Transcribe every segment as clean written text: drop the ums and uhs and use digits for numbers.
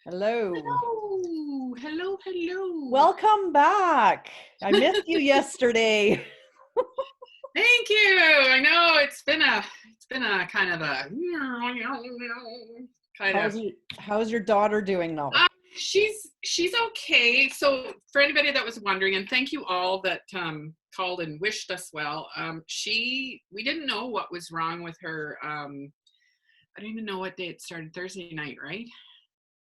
Hello. Hello, hello, hello. Welcome back. I missed you yesterday. Thank you. I know it's been a kind of a kind of. How's your daughter doing now? She's okay. So for anybody that was wondering, and thank you all that called and wished us well. We didn't know what was wrong with her. I don't even know what day it started. Thursday night, right?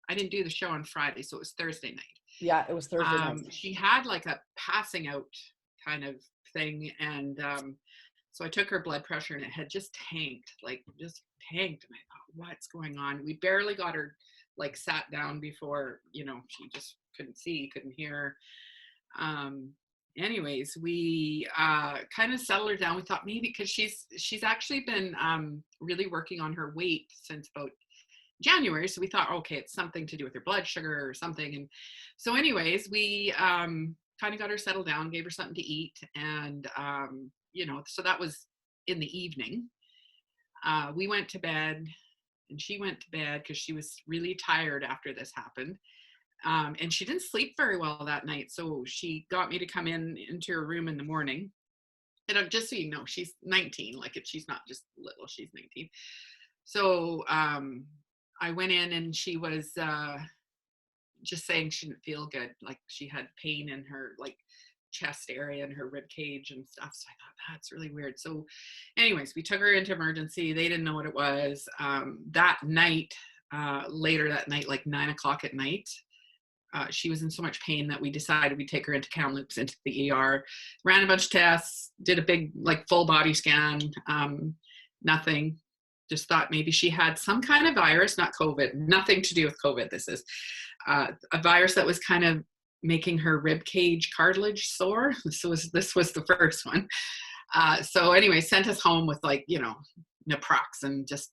I didn't do the show on Friday, so it was Thursday night. Yeah, it was Thursday night. She had like a passing out kind of thing, and so I took her blood pressure, and it had just tanked. And I thought, what's going on? We barely got her like sat down before, she just couldn't see, couldn't hear. Anyways, we kind of settled her down. We thought maybe because she's actually been really working on her weight since about January. So we thought, okay, it's something to do with her blood sugar or something. And so anyways, we kind of got her settled down, gave her something to eat. And, so that was in the evening. We went to bed and she went to bed because she was really tired after this happened. And she didn't sleep very well that night. So she got me to come into her room in the morning. And just so you know, she's 19, she's not just little, she's 19. So, I went in and she was just saying she didn't feel good. Like she had pain in her chest area and her rib cage and stuff. So I thought that's really weird. So anyways, we took her into emergency. They didn't know what it was. That night, later that night, like 9:00 at night, she was in so much pain that we decided we'd take her into Kamloops, into the ER, ran a bunch of tests, did a big full body scan, nothing. Just thought maybe she had some kind of virus, not COVID, nothing to do with COVID. This is a virus that was kind of making her rib cage cartilage sore. This was the first one. So anyway, sent us home with naproxen, just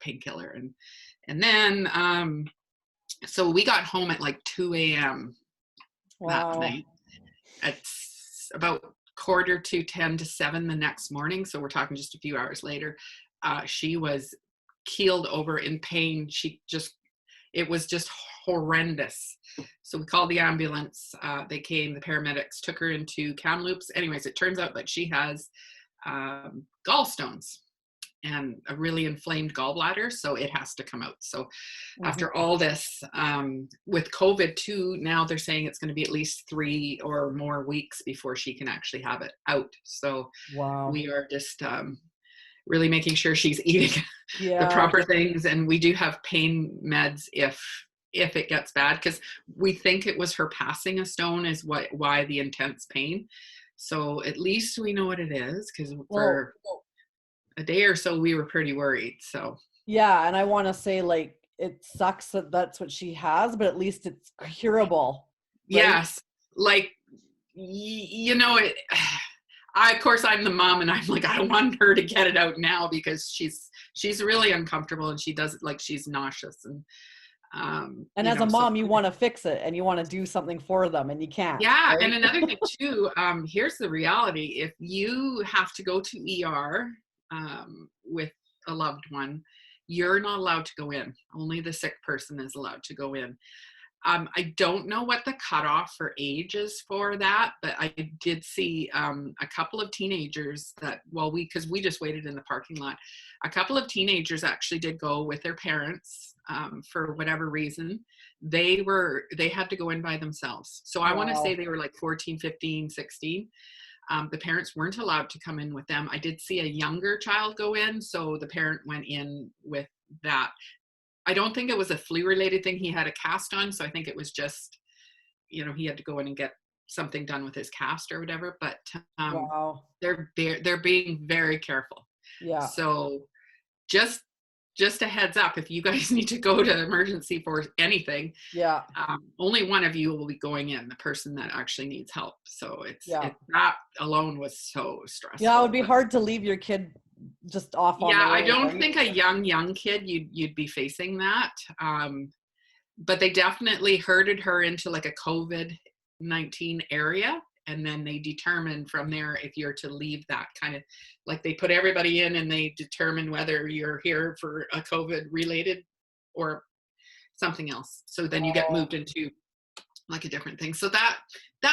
painkiller, and then so we got home at 2 a.m. Wow. that night. It's about 9:45 to 7 the next morning. So we're talking just a few hours later. She was keeled over in pain. It was just horrendous. So we called the ambulance. They came, the paramedics took her into Kamloops. Anyways, it turns out that she has gallstones and a really inflamed gallbladder, so it has to come out. So after all this, with COVID too, now they're saying it's going to be at least 3 or more weeks before she can actually have it out. So wow. We are just really making sure she's eating the proper things, and we do have pain meds if it gets bad, because we think it was her passing a stone is why the intense pain. So at least we know what it is, because for a day or so we were pretty worried. So yeah, and I want to say it sucks that that's what she has, but at least it's curable. Right? Yes, of course I'm the mom, and I'm I don't want her to get it out now, because she's really uncomfortable, and she does it she's nauseous, and as a mom, you want to fix it and you want to do something for them, and you can't. Yeah, right? And another thing too, here's the reality: if you have to go to ER with a loved one, you're not allowed to go in. Only the sick person is allowed to go in. I don't know what the cutoff for age is for that, but I did see a couple of teenagers that, because we just waited in the parking lot, a couple of teenagers actually did go with their parents for whatever reason. They had to go in by themselves. So I want to say they were 14, 15, 16. The parents weren't allowed to come in with them. I did see a younger child go in, so the parent went in with that. I don't think it was a flu-related thing. He had a cast on, so I think it was just, he had to go in and get something done with his cast or whatever. But they're being very careful. Yeah. So just a heads up, if you guys need to go to emergency for anything, only one of you will be going in, the person that actually needs help. So that alone was so stressful. Yeah, it would be hard to leave your kid just off on I don't think a young kid you'd be facing that, but they definitely herded her into a COVID-19 area, and then they determine from there if you're to leave that kind of, they put everybody in and they determine whether you're here for a COVID related or something else. So then you get moved into like a different thing. So that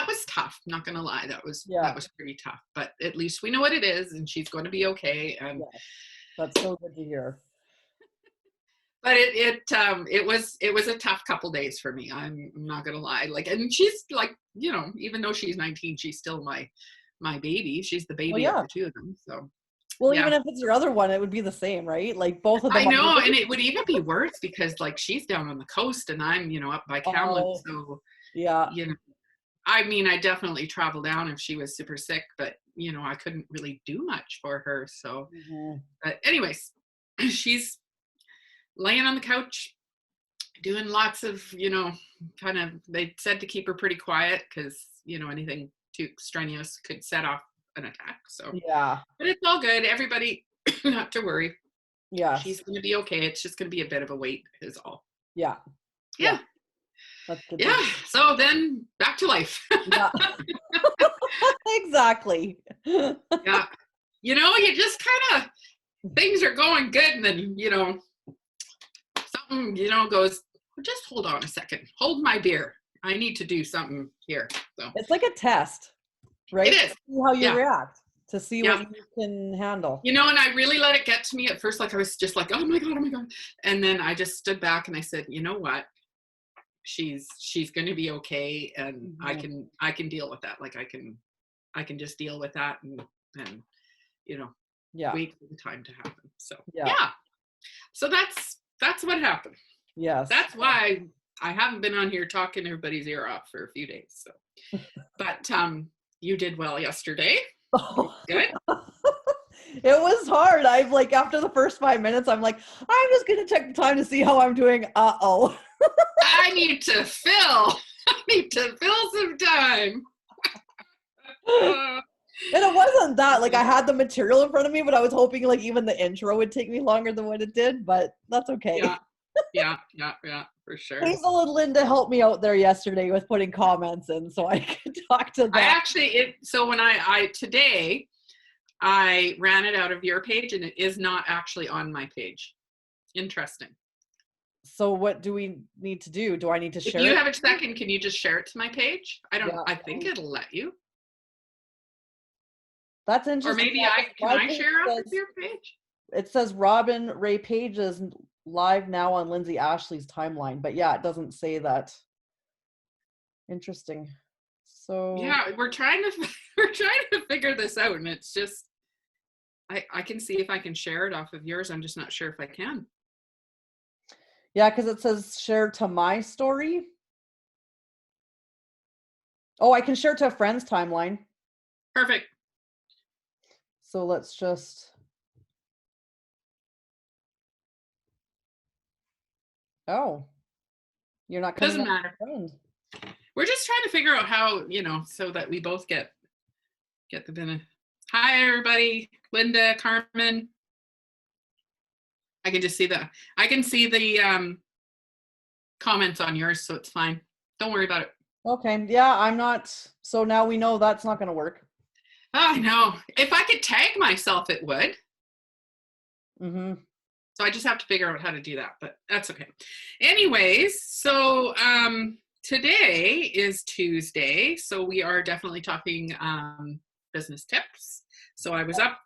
was tough. Not gonna lie, that was pretty tough. But at least we know what it is, and she's going to be okay. And that's so good to hear. But it was a tough couple days for me. I'm not gonna lie. Like, and she's like, you know, even though she's 19, she's still my baby. She's the baby of the two of them. So. Well, even if it's your other one, it would be the same, right? Like both of them. I know, and it would even be worse because like she's down on the coast and I'm, you know, up by Kamloops. So yeah, you know, I mean, I definitely travel down if she was super sick, but you know, I couldn't really do much for her. So, but anyways, she's laying on the couch, doing lots of, you know, kind of. They said to keep her pretty quiet because you know anything too extraneous could set off an attack. So but it's all good. Everybody not to worry. She's gonna be okay. It's just gonna be a bit of a wait is all. Yeah. That's good. So then back to life. Exactly. Yeah. You know, you just kind of things are going good and then you know something, you know, goes, just hold on a second. Hold my beer. I need to do something here. So it's like a test. Right? It is. To see how you react, to see what you can handle. You know, and I really let it get to me at first. Like I was just like, oh my God. And then I just stood back and I said, you know what? She's going to be okay. And I can deal with that. Like I can just deal with that and you know, wait for the time to happen. So So that's what happened. Yes. That's why I haven't been on here talking everybody's ear off for a few days. So, but, you did well yesterday. Good. It was hard. I'm like, after the first 5 minutes, I'm like, I'm just going to take the time to see how I'm doing. I need to fill some time. And it wasn't that, like, I had the material in front of me, but I was hoping like even the intro would take me longer than what it did, but that's okay. Yeah, for sure. Hazel and Linda helped me out there yesterday with putting comments in so I could talk to them. So when I today, I ran it out of your page and it is not actually on my page. Interesting. So what do we need to do? Do I need to share it? If you have a second, can you just share it to my page? I think it'll let you. That's interesting. Or maybe can I share off of your page? It says Robin Ray Page is live now on Lindsay Ashley's timeline, but it doesn't say that. Interesting. So we're trying to figure this out, and it's just I can see if I can share it off of yours. I'm just not sure if I can. Yeah, because it says share to my story. Oh, I can share to a friend's timeline. Perfect. So let's just. Oh, you're not coming. Doesn't matter. We're just trying to figure out how, you know, so that we both get the benefit. Hi, everybody. Linda, Carmen. I can just see the comments on yours, so it's fine. Don't worry about it. Okay. Yeah, I'm not. So now we know that's not going to work. Oh, I know. If I could tag myself, it would. So I just have to figure out how to do that, but that's okay. Anyways, so today is Tuesday, so we are definitely talking business tips. So I was up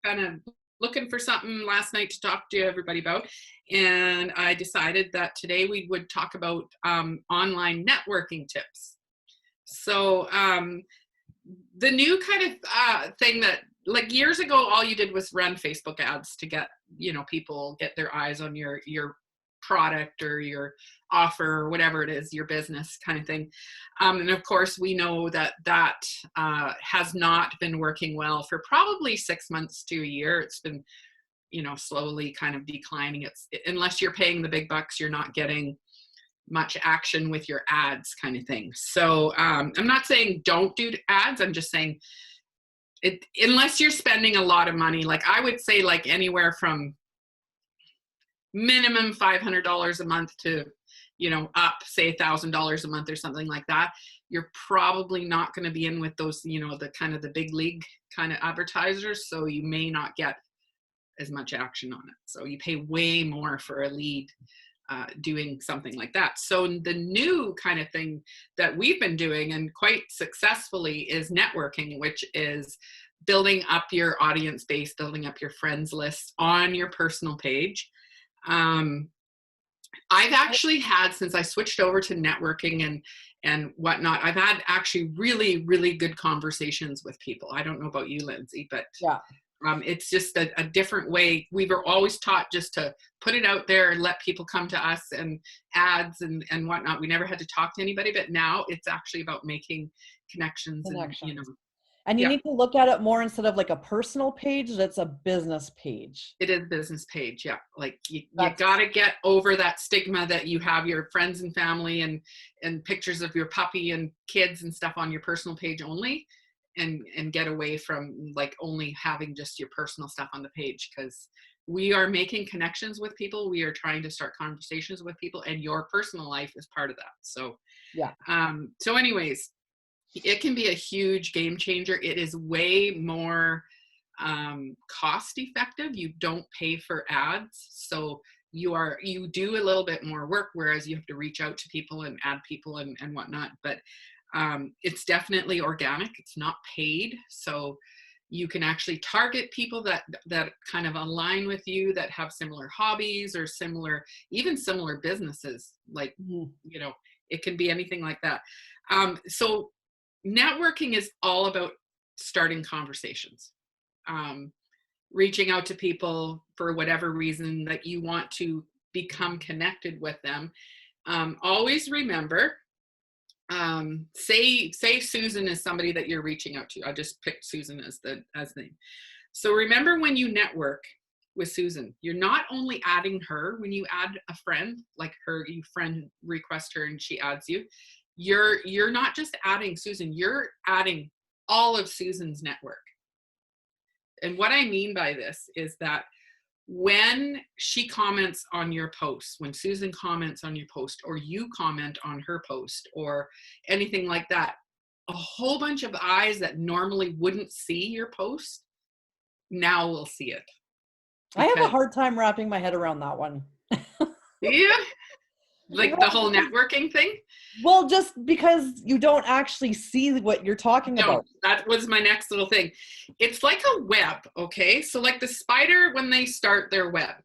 kind of looking for something last night to talk to everybody about, and I decided that today we would talk about online networking tips. So the new kind of thing that, like years ago, all you did was run Facebook ads to get, you know, people get their eyes on your product or your offer or whatever it is, your business kind of thing. And of course, we know that has not been working well for probably 6 months to a year. It's been, you know, slowly kind of declining. Unless you're paying the big bucks, you're not getting much action with your ads kind of thing. So I'm not saying don't do ads. I'm just saying unless you're spending a lot of money, like I would say like anywhere from minimum $500 a month to, you know, up say $1,000 a month or something like that, you're probably not going to be in with those, you know, the kind of the big league kind of advertisers. So you may not get as much action on it. So you pay way more for a lead doing something like that. So the new kind of thing that we've been doing, and quite successfully, is networking, which is building up your audience base, building up your friends list on your personal page. I've actually had, since I switched over to networking and whatnot, I've had actually really, really good conversations with people. I don't know about you, Lindsay, but Yeah. It's just a different way. We were always taught just to put it out there and let people come to us, and ads and whatnot. We never had to talk to anybody, but now it's actually about making connections. And, you know, And you yeah, need to look at it more instead of like a personal page, that's a business page. it is business page. Yeah. Like you That's- got to get over that stigma that you have your friends and family and pictures of your puppy and kids and stuff on your personal page only. And get away from like only having just your personal stuff on the page, because we are making connections with people. We are trying to start conversations with people, and your personal life is part of that. So, yeah. So anyways, it can be a huge game changer. It is way more cost effective. You don't pay for ads. So you do a little bit more work, whereas you have to reach out to people and add people and whatnot. But it's definitely organic. It's not paid. So you can actually target people that kind of align with you, that have similar hobbies or even similar businesses. Like, you know, it can be anything like that. So networking is all about starting conversations, reaching out to people for whatever reason that you want to become connected with them. Always remember, say Susan is somebody that you're reaching out to. I just picked Susan as the name. So remember, when you network with Susan, you're not only adding her. When you add a friend, like her, you friend request her and she adds you, you're not just adding Susan, you're adding all of Susan's network. And what I mean by this is that when she comments on your post, when Susan comments on your post, or you comment on her post, or anything like that, a whole bunch of eyes that normally wouldn't see your post now will see it. I have a hard time wrapping my head around that one. Yeah. Like the whole networking thing? Well, just because you don't actually see what you're talking about. That was my next little thing. It's like a web, okay? So like the spider, when they start their web,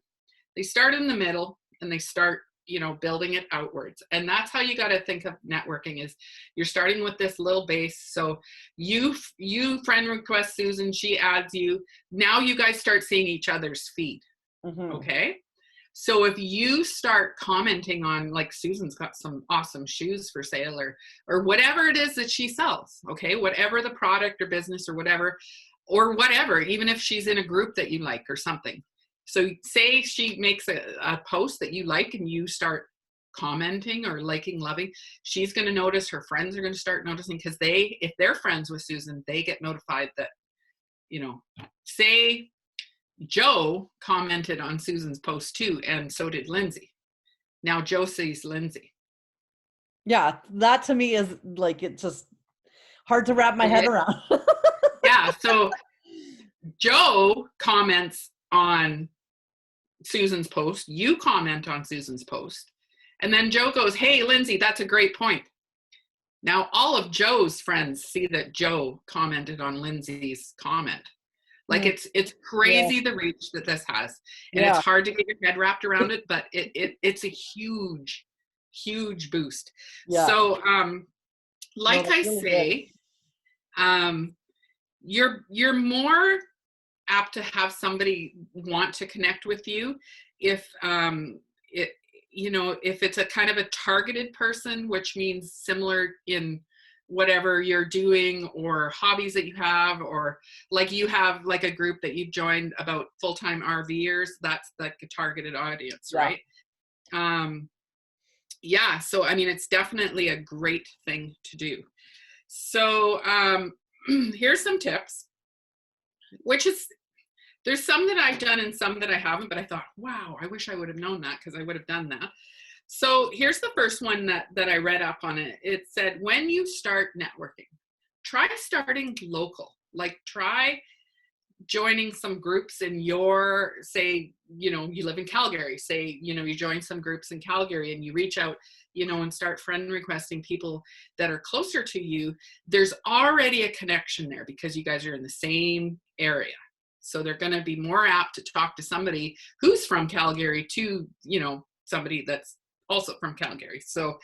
they start in the middle and they start, you know, building it outwards. And that's how you got to think of networking, is you're starting with this little base. So you friend request Susan, she adds you. Now you guys start seeing each other's feed, okay? So if you start commenting on, like, Susan's got some awesome shoes for sale, or whatever it is that she sells, okay, whatever the product or business or whatever, even if she's in a group that you like or something. So say she makes a post that you like and you start commenting or liking, loving, she's going to notice, her friends are going to start noticing, because if they're friends with Susan, they get notified that, you know, say Joe commented on Susan's post too, and so did Lindsay. Now Joe sees Lindsay. Yeah, that to me is like, it's just hard to wrap my head around. Yeah, so Joe comments on Susan's post, you comment on Susan's post, and then Joe goes, "Hey, Lindsay, that's a great point." Now all of Joe's friends see that Joe commented on Lindsay's comment. Like, it's crazy, the reach that this has. And it's hard to get your head wrapped around it, but it's a huge, huge boost. Yeah. So, like I say, you're more apt to have somebody want to connect with you if if it's a kind of a targeted person, which means similar in whatever you're doing or hobbies that you have, or like you have like a group that you've joined about full-time RVers, that's like a targeted audience, right? Yeah, so I mean, it's definitely a great thing to do. So here's some tips, there's some that I've done and some that I haven't, but I thought, wow, I wish I would have known that, because I would have done that. So here's the first one that I read up on it. It said, when you start networking, try starting local. Like, try joining some groups in your, say, you know, you live in Calgary, say, you know, you join some groups in Calgary and you reach out, you know, and start friend requesting people that are closer to you, there's already a connection there because you guys are in the same area. So they're going to be more apt to talk to somebody who's from Calgary to, you know, somebody that's also from Calgary. So,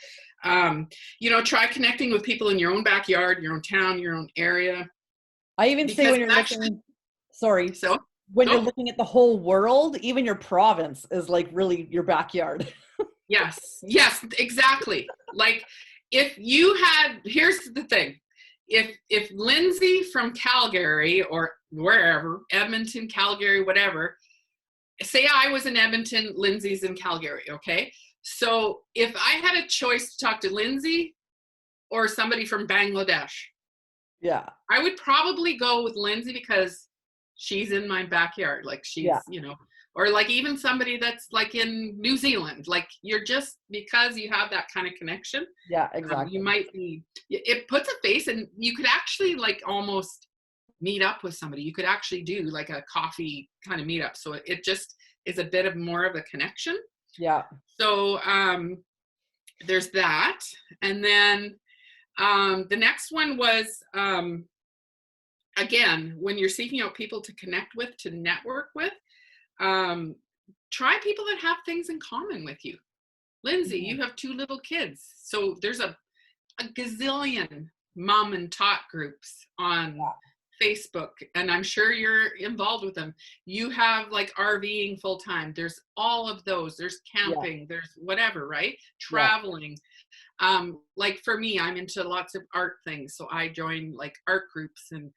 you know, try connecting with people in your own backyard, your own town, your own area. I even say when you're looking, sorry, So when you're looking at the whole world, even your province is like really your backyard. Yes, yes, exactly. Like if you had, here's the thing. If Lindsay from Calgary or wherever, Edmonton, Calgary, whatever, say I was in Edmonton, Lindsay's in Calgary, okay? So if I had a choice to talk to Lindsay or somebody from Bangladesh, yeah, I would probably go with Lindsay because she's in my backyard. Like she's, you know, or like even somebody that's like in New Zealand, like you're just, because you have that kind of connection. Yeah, exactly. You might be, it puts a face, and you could actually like almost meet up with somebody. You could actually do like a coffee kind of meetup. So it just is a bit of more of a connection. Yeah. So there's that. And then the next one was, again, when you're seeking out people to connect with, to network with, try people that have things in common with you. Lindsay, you have 2 little kids. So there's a gazillion mom and tot groups on Facebook, and I'm sure you're involved with them. You have like RVing full time. There's all of those. There's camping, there's whatever, right? Traveling. Like for me, I'm into lots of art things. So I join like art groups, and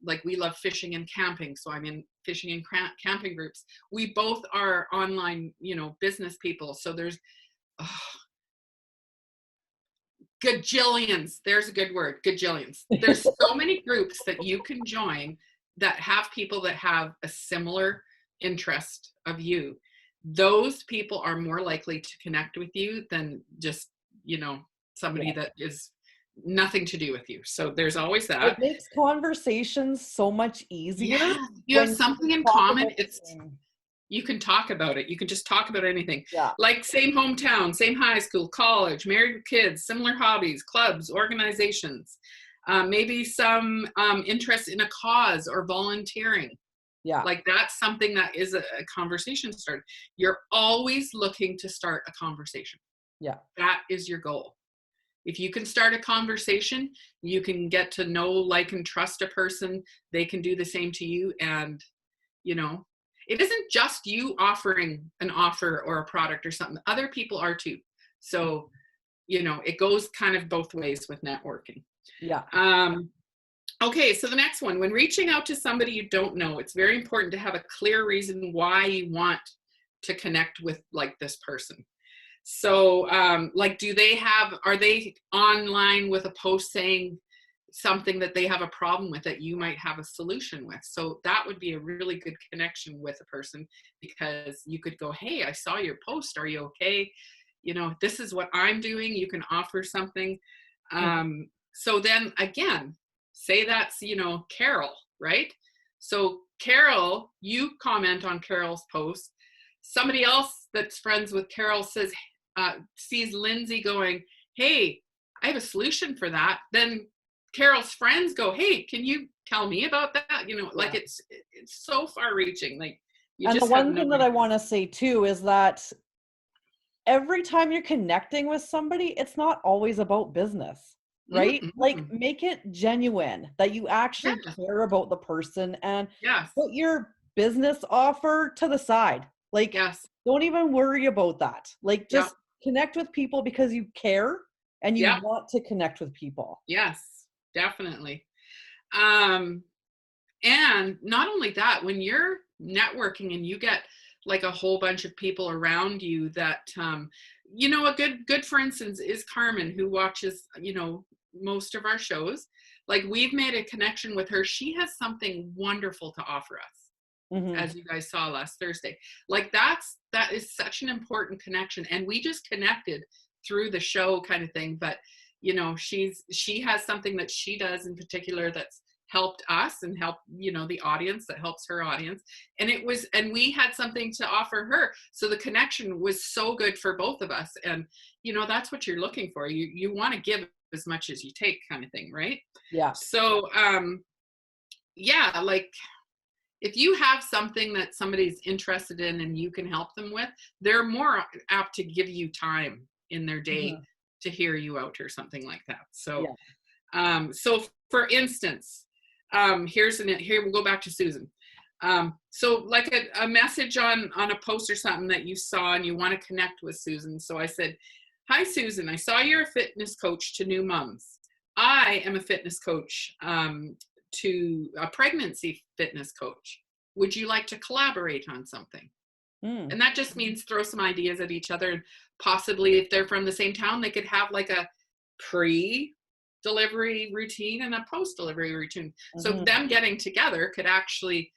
like we love fishing and camping. So I'm in fishing and camping groups. We both are online, you know, business people. So there's gajillions. There's a good word, gajillions. There's so many groups that you can join that have people that have a similar interest of you. Those people are more likely to connect with you than just, you know, somebody that is nothing to do with you. So there's always that. It makes conversations so much easier. Yeah, you have something in common. You can talk about it. You can just talk about anything. Yeah. Like same hometown, same high school, college, married with kids, similar hobbies, clubs, organizations, maybe some interest in a cause or volunteering. Yeah. Like that's something that is a conversation starter. You're always looking to start a conversation. Yeah. That is your goal. If you can start a conversation, you can get to know, like, and trust a person. They can do the same to you. And, you know, it isn't just you offering an offer or a product or something. Other people are too. So, you know, it goes kind of both ways with networking. Yeah. Okay, so the next one, when reaching out to somebody you don't know, it's very important to have a clear reason why you want to connect with like this person. So like, are they online with a post saying something that they have a problem with that you might have a solution with? So that would be a really good connection with a person, because you could go, hey, I saw your post. Are you okay? You know, this is what I'm doing. You can offer something. So then again, say that's, you know, Carol, right? So Carol, you comment on Carol's post. Somebody else that's friends with Carol sees Lindsay going, hey, I have a solution for that. Then Carol's friends go, hey, can you tell me about that? You know, like it's so far reaching. Like, and the one thing that I want to say too is that every time you're connecting with somebody, it's not always about business, right? Mm-hmm. Like, make it genuine, that you actually care about the person, and put your business offer to the side. Like, don't even worry about that. Like, just connect with people because you care and you want to connect with people. Yes, definitely. And not only that, when you're networking and you get like a whole bunch of people around you that, you know, a good, for instance, is Carmen, who watches, you know, most of our shows. Like, we've made a connection with her. She has something wonderful to offer us, as you guys saw last Thursday. Like, that is such an important connection. And we just connected through the show kind of thing. But, you know, she has something that she does in particular that's helped us and helped, the audience that helps her audience. And we had something to offer her. So the connection was so good for both of us. And, that's what you're looking for. You want to give as much as you take, kind of thing. Right. Yeah. So, yeah, like if you have something that somebody's interested in and you can help them with, they're more apt to give you time in their day to hear you out or something like that. So, so for instance, here we'll go back to Susan. So like a message on a post or something that you saw and you want to connect with Susan. So I said, "Hi, Susan, I saw you're a fitness coach to new moms. I am a fitness coach to a pregnancy fitness coach. Would you like to collaborate on something?" And that just means throw some ideas at each other. And possibly if they're from the same town, they could have like a pre-delivery routine and a post-delivery routine. So them getting together could actually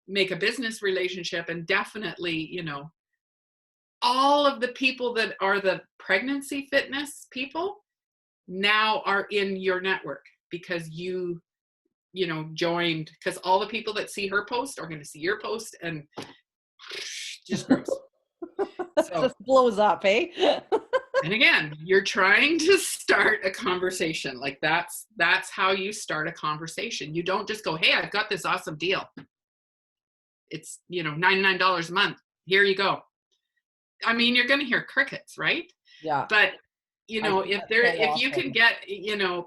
make a business relationship. And definitely, all of the people that are the pregnancy fitness people now are in your network because you joined, because all the people that see her post are going to see your post, and just gross. So, just blows up, eh? And again, you're trying to start a conversation. Like that's how you start a conversation. You don't just go, "Hey, I've got this awesome deal. It's, $99 a month. Here you go." I mean, you're going to hear crickets, right? Yeah. But if you can get,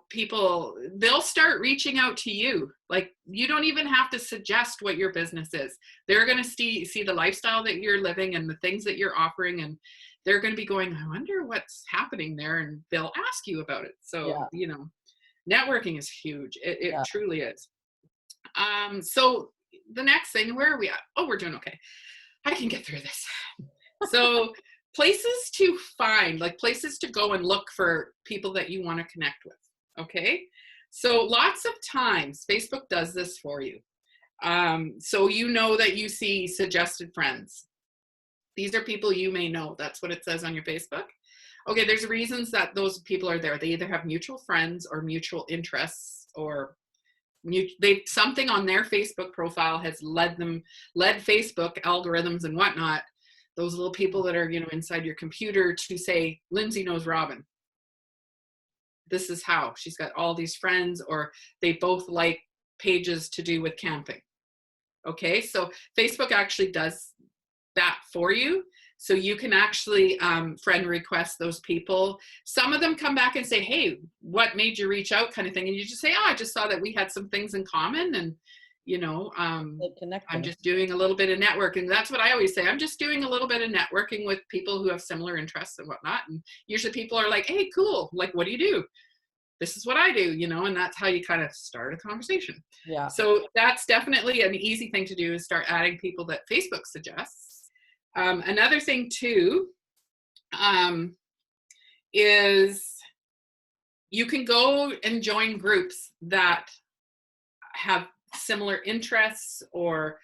people, they'll start reaching out to you. Like you don't even have to suggest what your business is. They're going to see the lifestyle that you're living and the things that you're offering. And they're going to be going, "I wonder what's happening there." And they'll ask you about it. So, networking is huge. It truly is. So the next thing, where are we at? Oh, we're doing okay. I can get through this. So places to find, like places to go and look for people that you want to connect with. Okay. So lots of times Facebook does this for you. So that you see suggested friends. These are people you may know. That's what it says on your Facebook. Okay. There's reasons that those people are there. They either have mutual friends or mutual interests, or something on their Facebook profile has led Facebook algorithms and whatnot, those little people that are, inside your computer, to say, "Lindsay knows Robin. This is how she's got all these friends," or they both like pages to do with camping. Okay. So Facebook actually does that for you. So you can actually friend request those people. Some of them come back and say, "Hey, what made you reach out?" kind of thing. And you just say, "Oh, I just saw that we had some things in common. And, I'm just doing a little bit of networking." That's what I always say. I'm just doing a little bit of networking with people who have similar interests and whatnot. And usually people are like, "Hey, cool. Like, what do you do?" "This is what I do," and that's how you kind of start a conversation. Yeah. So that's definitely an easy thing to do, is start adding people that Facebook suggests. Another thing too, is you can go and join groups that have similar interests, or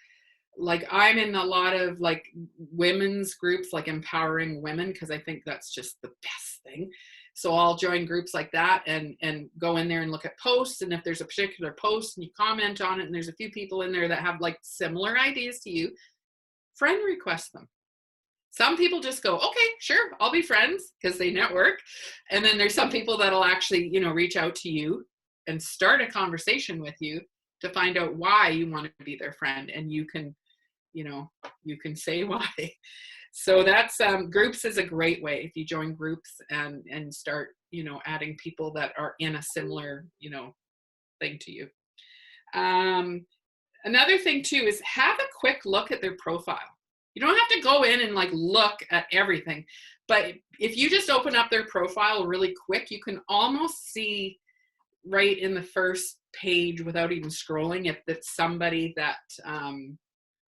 like I'm in a lot of like women's groups, like empowering women, because I think that's just the best thing. So I'll join groups like that and go in there and look at posts. And if there's a particular post and you comment on it and there's a few people in there that have like similar ideas to you, friend request them. Some people just go, "Okay, sure, I'll be friends," because they network. And then there's some people that'll actually, reach out to you and start a conversation with you to find out why you want to be their friend. And you can say why. So that's groups is a great way. If you join groups and start, adding people that are in a similar, thing to you. Another thing too is have a quick look at their profile. You don't have to go in and like look at everything, but if you just open up their profile really quick, you can almost see right in the first page without even scrolling if it's somebody that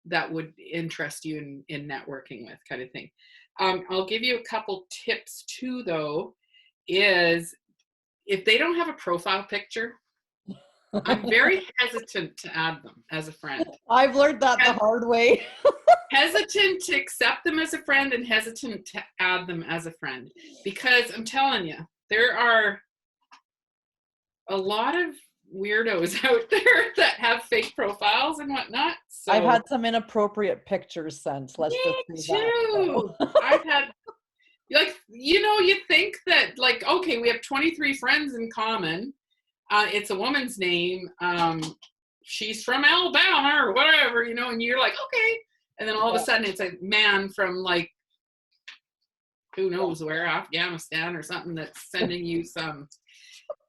that would interest you in networking with, kind of thing. I'll give you a couple tips too, though, is if they don't have a profile picture, I'm very hesitant to add them as a friend. I've learned that the hard way. Hesitant to accept them as a friend and hesitant to add them as a friend, because I'm telling you, there are a lot of weirdos out there that have fake profiles and whatnot. So I've had some inappropriate pictures sent. Let's just say too. That. I've had, like, you think that, like, okay, we have 23 friends in common. It's a woman's name. She's from Alabama or whatever, and you're like, okay. And then all of a sudden it's a man from, like, who knows where, Afghanistan or something, that's sending you some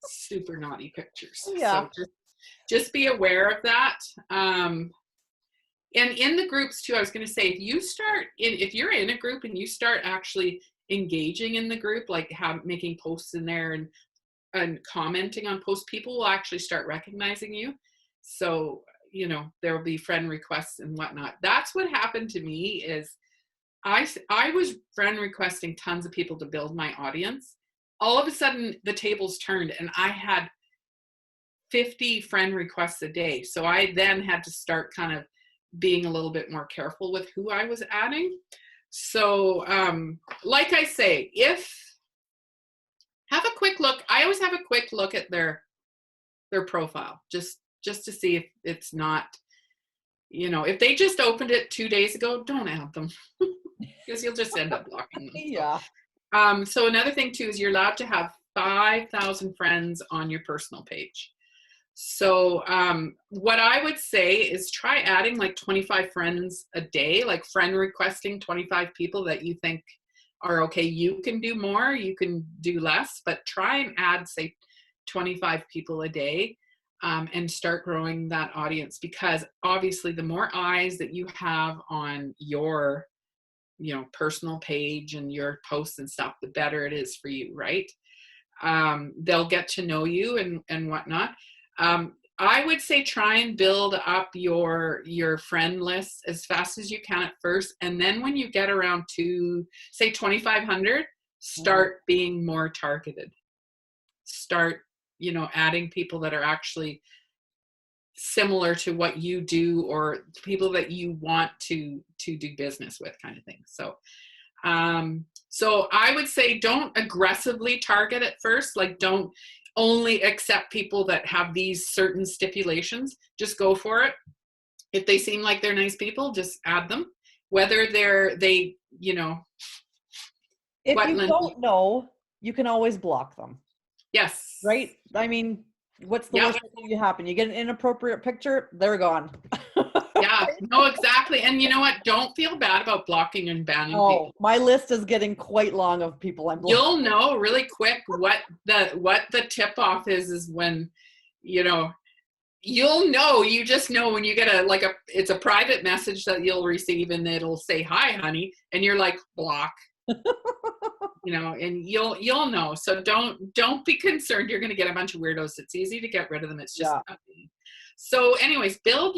super naughty pictures. Yeah. So just be aware of that. And in the groups too, I was going to say, if you're in a group and you start actually engaging in the group, like making posts in there and commenting on posts, people will actually start recognizing you. So, there will be friend requests and whatnot. That's what happened to me is I was friend requesting tons of people to build my audience. All of a sudden the tables turned and I had 50 friend requests a day. So I then had to start kind of being a little bit more careful with who I was adding. So, like I say, have a quick look. I always have a quick look at their profile, just to see if it's not, if they just opened it 2 days ago, don't add them because you'll just end up blocking them. Yeah. So another thing too is you're allowed to have 5,000 friends on your personal page. So what I would say is try adding like 25 friends a day, like friend requesting 25 people that you think are okay. You can do more, you can do less, but try and add, say, 25 people a day, and start growing that audience, because obviously the more eyes that you have on your personal page and your posts and stuff, the better it is for you, right? They'll get to know you and whatnot. I would say try and build up your friend list as fast as you can at first, and then when you get around to, say, 2,500, start being more targeted. Start adding people that are actually similar to what you do, or people that you want to do business with, kind of thing. So I would say don't aggressively target at first. Like, don't only accept people that have these certain stipulations. Just go for it. If they seem like they're nice people, just add them. Whether if you don't know, you can always block them. Yes. Right? I mean, what's the worst thing that happen? You get an inappropriate picture, they're gone. Yeah, no, exactly. And you know what? Don't feel bad about blocking and banning people. My list is getting quite long of people I'm blocking. You'll know really quick what the tip off is when, you'll know, you just know when you get it's a private message that you'll receive and it'll say, "Hi, honey," and you're like, block. And you'll know. So don't be concerned you're going to get a bunch of weirdos. It's easy to get rid of them. It's just So anyways, build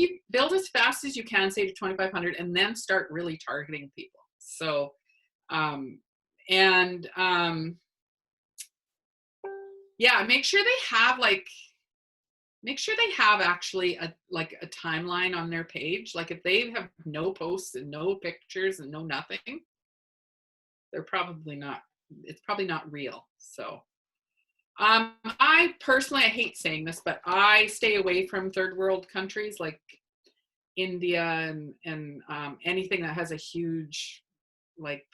as fast as you can, say to 2,500, and then start really targeting people. So make sure they have actually a timeline on their page. Like, if they have no posts and no pictures and no nothing, they're probably not, it's probably not real. So I personally, I hate saying this, but I stay away from third world countries like India and anything that has a huge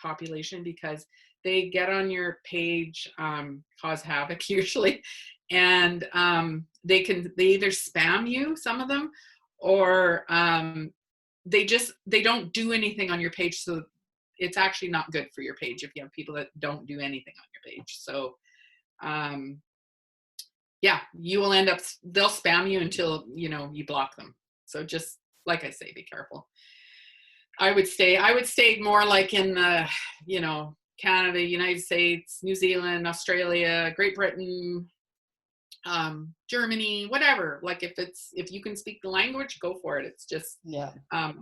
population, because they get on your page, cause havoc usually, and they either spam you, some of them, or they don't do anything on your page. So it's actually not good for your page if you have people that don't do anything on your page. So you will end up, they'll spam you until you block them. So just like I say, be careful. I would stay more like in the Canada, United States, New Zealand, Australia, Great Britain, Germany, whatever. Like, if you can speak the language, go for it. It's just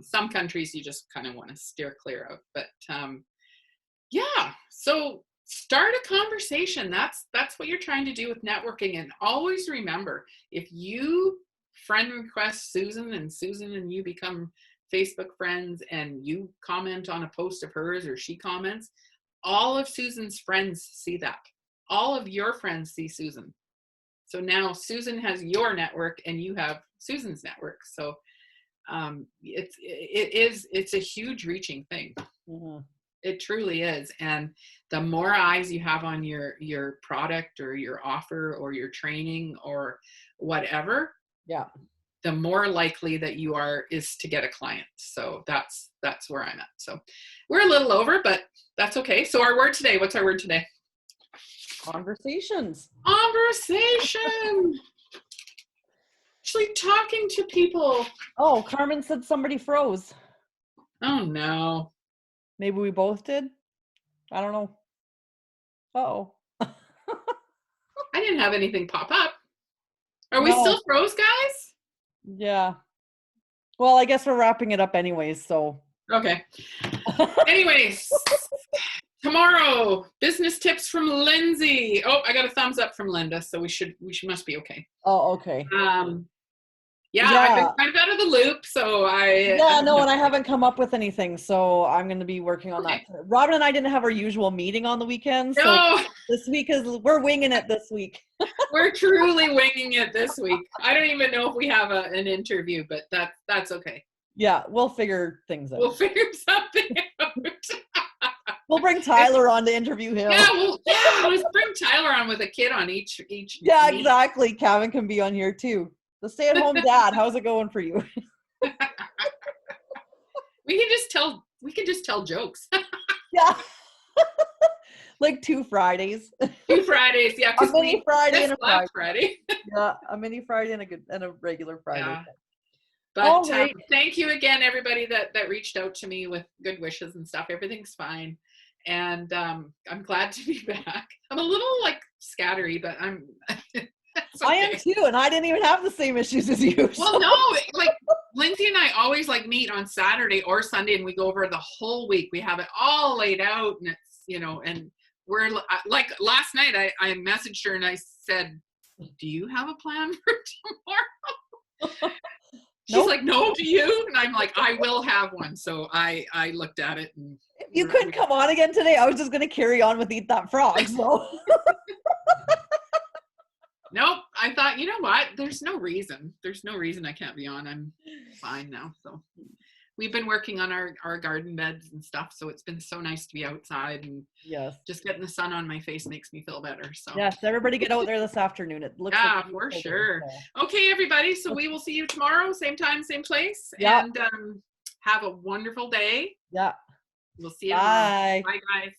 some countries you just kind of want to steer clear of. But so start a conversation. That's what you're trying to do with networking. And always remember, if you friend request Susan and you become Facebook friends and you comment on a post of hers, or she comments, all of Susan's friends see that. All of your friends see Susan. So now Susan has your network and you have Susan's network. So it's a huge reaching thing. Mm-hmm. It truly is. And the more eyes you have on your product or your offer or your training or whatever, yeah, the more likely that you are is to get a client. So that's where I'm at. So we're a little over, but that's okay. So our word today, what's our word today? Conversations. Conversation. Actually talking to people. Oh, Carmen said somebody froze. Oh no. Maybe we both did. I don't know. Uh-oh. I didn't have anything pop up. Are we still froze, guys? Yeah. Well, I guess we're wrapping it up anyways, so. Okay. Anyways, tomorrow, business tips from Lindsay. Oh, I got a thumbs up from Linda, so we must be okay. Oh, okay. Yeah, I've been kind of out of the loop, so and I haven't come up with anything, so I'm going to be working on that. Robin and I didn't have our usual meeting on the weekend, so this week we're winging it this week. We're truly winging it this week. I don't even know if we have an interview, but that's okay. Yeah, we'll figure things out. We'll figure something out. We'll bring Tyler on to interview him. Let's bring Tyler on with a kid on each. Yeah, meet. Exactly. Kevin can be on here too. The stay-at-home dad. How's it going for you? We can just tell jokes. Yeah. Like 2 Fridays. 2 Fridays, yeah. A mini Friday and a Friday. Yeah, a mini Friday and a regular Friday. Yeah. But thank you again, everybody that reached out to me with good wishes and stuff. Everything's fine. And I'm glad to be back. I'm a little scattery, but I'm okay. I am too, and I didn't even have the same issues as you. Well, no, Lindsay and I always meet on Saturday or Sunday, and we go over the whole week. We have it all laid out, and it's and we're last night I messaged her and I said, "Do you have a plan for tomorrow?" She's like, "No, do you?" And I'm like, "I will have one." So I looked at it, and if you couldn't come on again today, I was just going to carry on with Eat That Frog. So. Nope. I thought, you know what? There's no reason I can't be on. I'm fine now. So we've been working on our garden beds and stuff. So it's been so nice to be outside, and just getting the sun on my face makes me feel better. So yes, everybody get out there this afternoon. It looks for sure. Okay, everybody. So we will see you tomorrow, same time, same place. Yeah. And have a wonderful day. Yeah. We'll see you tomorrow. Bye. Bye, guys.